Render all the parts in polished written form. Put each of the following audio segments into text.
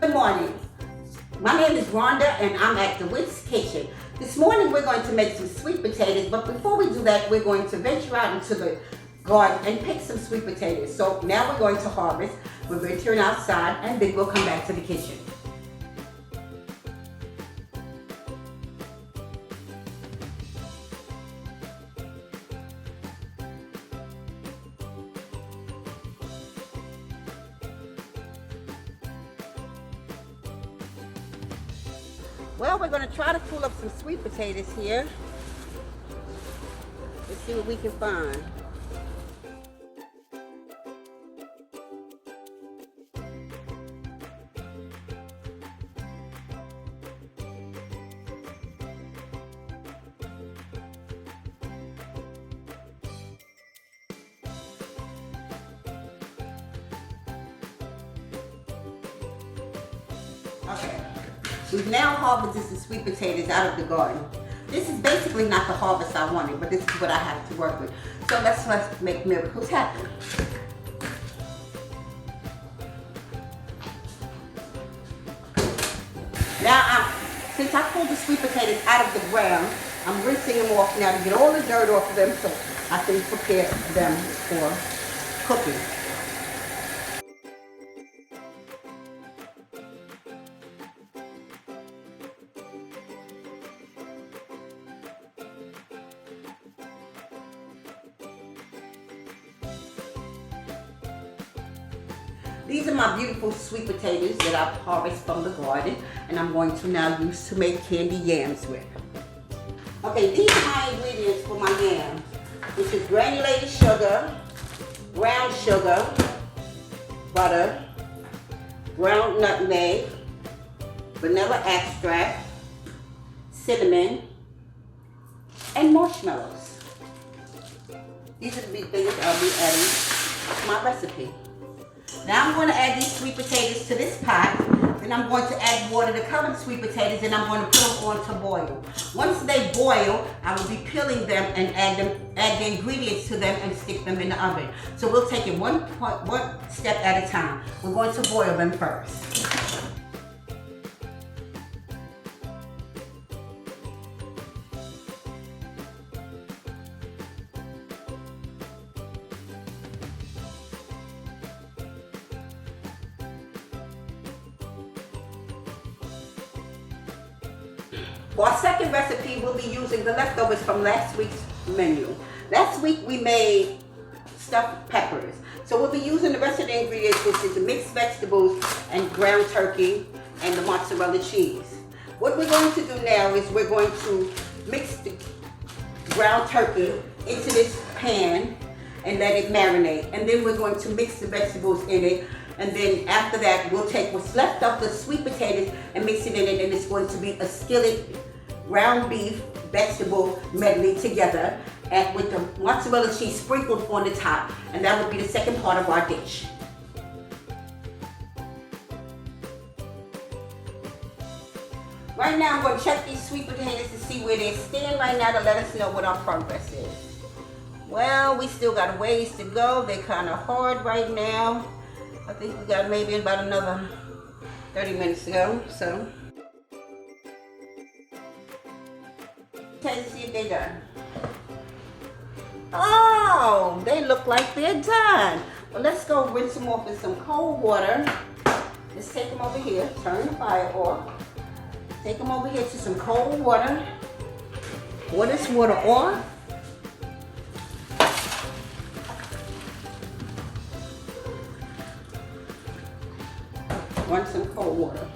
Good morning. My name is Rhonda and I'm at Dewitt's kitchen. This morning we're going to make some sweet potatoes, but before we do that, we're going to venture out into the garden and pick some sweet potatoes. So now we're going to harvest. We're venturing outside and then we'll come back to the kitchen. Well, we're going to try to pull up some sweet potatoes here. Let's see what we can find. Okay. We've now harvested some sweet potatoes out of the garden. This is basically not the harvest I wanted, but this is what I have to work with. So let's make miracles happen. Now, since I pulled the sweet potatoes out of the ground, I'm rinsing them off now to get all the dirt off of them so I can prepare them for cooking. These are my beautiful sweet potatoes that I've harvested from the garden, and I'm going to now use to make candy yams with. Okay, these are my ingredients for my yams, which is granulated sugar, brown sugar, butter, ground nutmeg, vanilla extract, cinnamon, and marshmallows. These are the big things I'll be adding to my recipe. Now I'm going to add these sweet potatoes to this pot. Then I'm going to add water to cover the sweet potatoes, and I'm going to put them on to boil. Once they boil, I will be peeling them and add the ingredients to them and stick them in the oven. So we'll take it one step at a time. We're going to boil them first. For our second recipe, we'll be using the leftovers from last week's menu. Last week we made stuffed peppers. So we'll be using the rest of the ingredients, which is the mixed vegetables and ground turkey and the mozzarella cheese. What we're going to do now is we're going to mix the ground turkey into this pan and let it marinate. And then we're going to mix the vegetables in it. And then after that, we'll take what's left of the sweet potatoes and mix it in it, and it's going to be a skillet ground beef vegetable medley together and with the mozzarella cheese sprinkled on the top, and that would be the second part of our dish. Right now I'm going to check these sweet potatoes to see where they stand right now to let us know what our progress is. Well, we still got a ways to go. They're kind of hard right now. I think we got maybe about another 30 minutes to go, so. Let's see if they're done. Oh, they look like they're done. Well, let's go rinse them off with some cold water. Let's take them over here, turn the fire off. Take them over here to some cold water. Pour this water on. Run some cold water.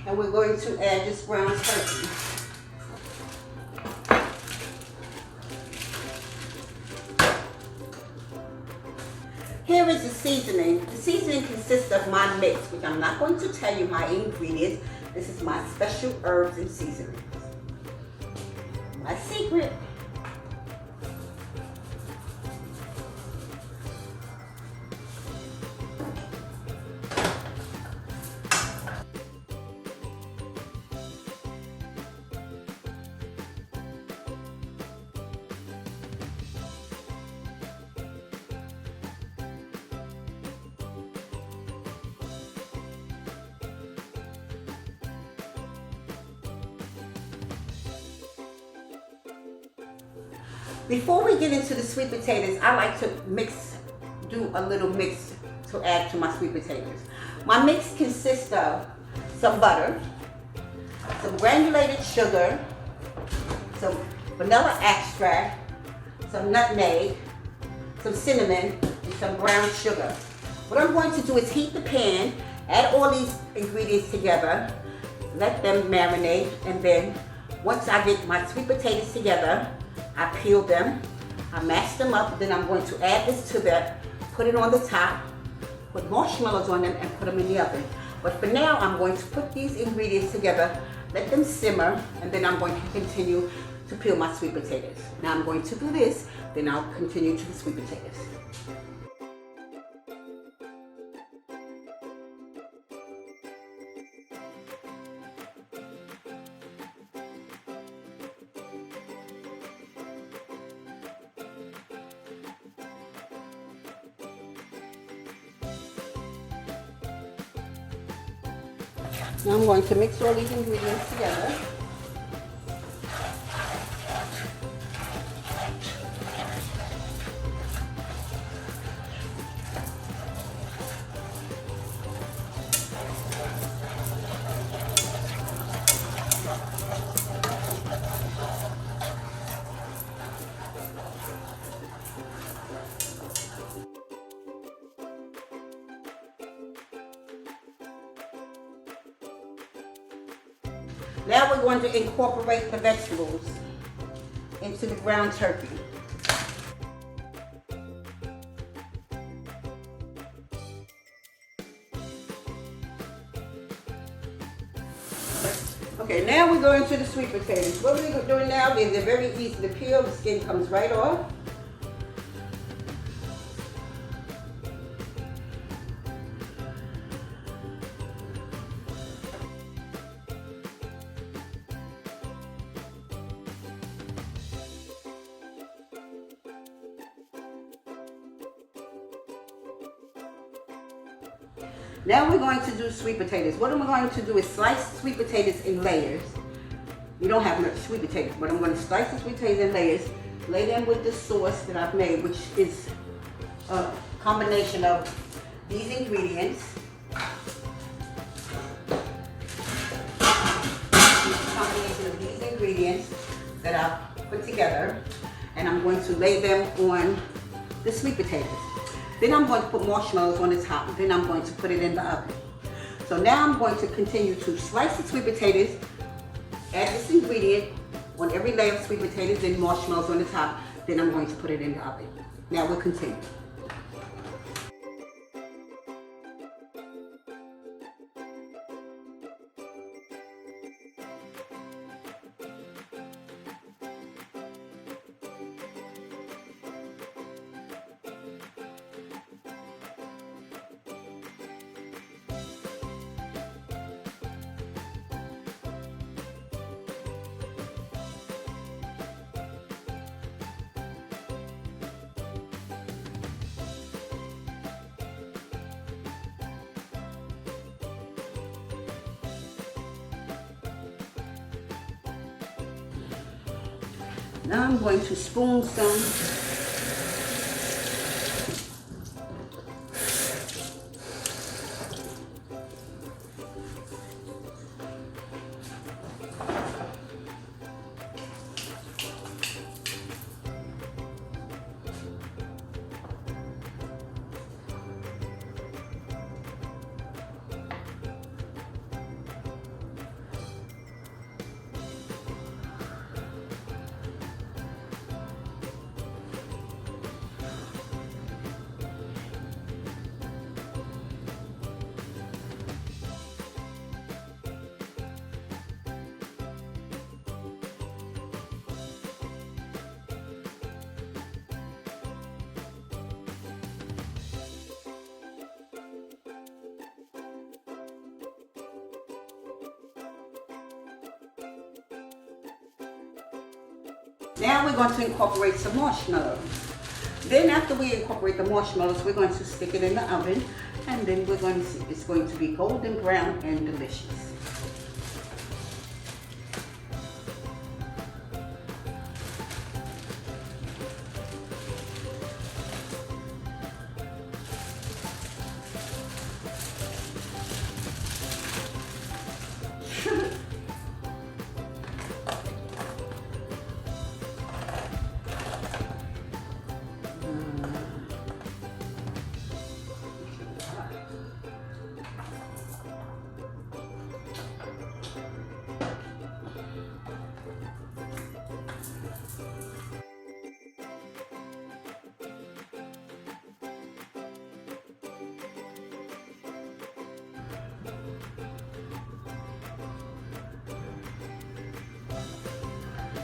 And we're going to add this brown turkey. Here is the seasoning. The seasoning consists of my mix, which I'm not going to tell you my ingredients. This is my special herbs and seasonings. My secret. Before we get into the sweet potatoes, I like to do a little mix to add to my sweet potatoes. My mix consists of some butter, some granulated sugar, some vanilla extract, some nutmeg, some cinnamon, and some brown sugar. What I'm going to do is heat the pan, add all these ingredients together, let them marinate, and then once I get my sweet potatoes together, I peel them, I mash them up, then I'm going to add this to that, put it on the top, put marshmallows on them, and put them in the oven. But for now, I'm going to put these ingredients together, let them simmer, and then I'm going to continue to peel my sweet potatoes. Now I'm going to do this, then I'll continue to the sweet potatoes. Now I'm going to mix all these ingredients together. Now we're going to incorporate the vegetables into the ground turkey. Okay, now we're going to the sweet potatoes. What we're doing now is they're very easy to peel. The skin comes right off. Now we're going to do sweet potatoes. What I'm going to do is slice sweet potatoes in layers. You don't have much sweet potatoes, but I'm going to slice the sweet potatoes in layers, lay them with the sauce that I've made, which is a combination of these ingredients. That I've put together, and I'm going to lay them on the sweet potatoes. Then I'm going to put marshmallows on the top. Then I'm going to put it in the oven. So now I'm going to continue to slice the sweet potatoes, add this ingredient on every layer of sweet potatoes, then marshmallows on the top. Then I'm going to put it in the oven. Now we'll continue. Now I'm going to spoon some Now we're going to incorporate some marshmallows. Then after we incorporate the marshmallows, we're going to stick it in the oven, and then we're going to see it's going to be golden brown and delicious.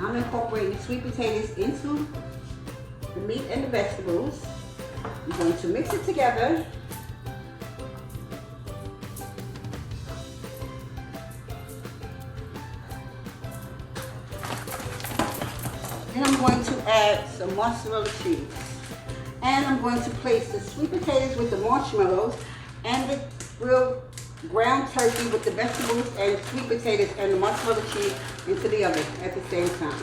I'm incorporating sweet potatoes into the meat and the vegetables. I'm going to mix it together. Then I'm going to add some mozzarella cheese. And I'm going to place the sweet potatoes with the marshmallows and the grilled ground turkey with the vegetables and sweet potatoes and the mozzarella cheese into the oven at the same time.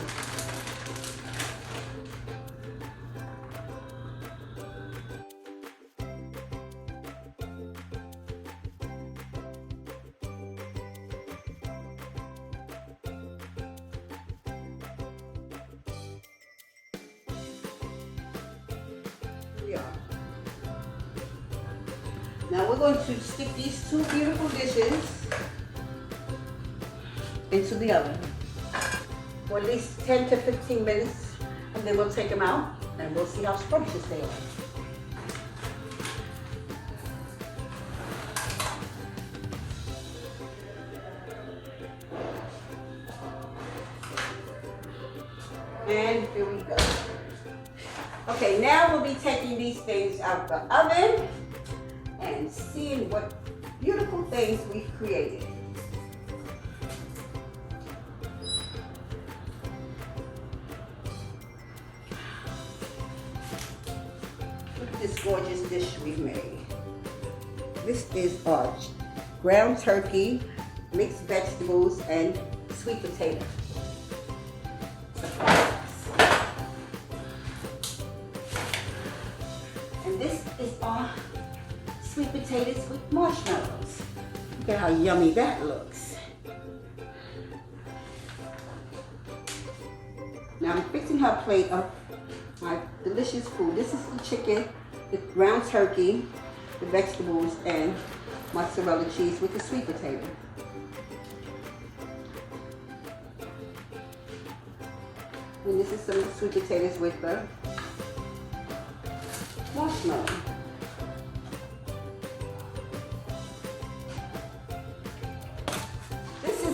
Now we're going to stick these two beautiful dishes into the oven for at least 10 to 15 minutes, and then we'll take them out and we'll see how scrumptious they are. And here we go. Okay, now we'll be taking these things out the oven and seeing what beautiful things we've created. Look at this gorgeous dish we've made. This is our ground turkey, mixed vegetables, and sweet potato. And this is our sweet potatoes with marshmallows. Look at how yummy that looks. Now I'm fixing her plate of my delicious food. This is the chicken, the ground turkey, the vegetables, and mozzarella cheese with the sweet potato. And this is some of the sweet potatoes with the marshmallow.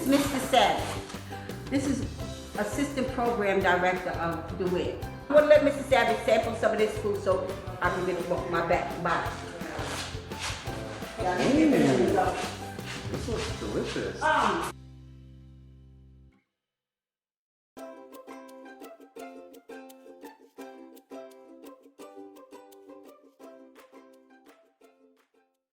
Mr. Savage. This is Assistant Program Director of Dewitt. I'm going to let Mr. Savage sample some of this food so I can get it off my back body. This looks delicious.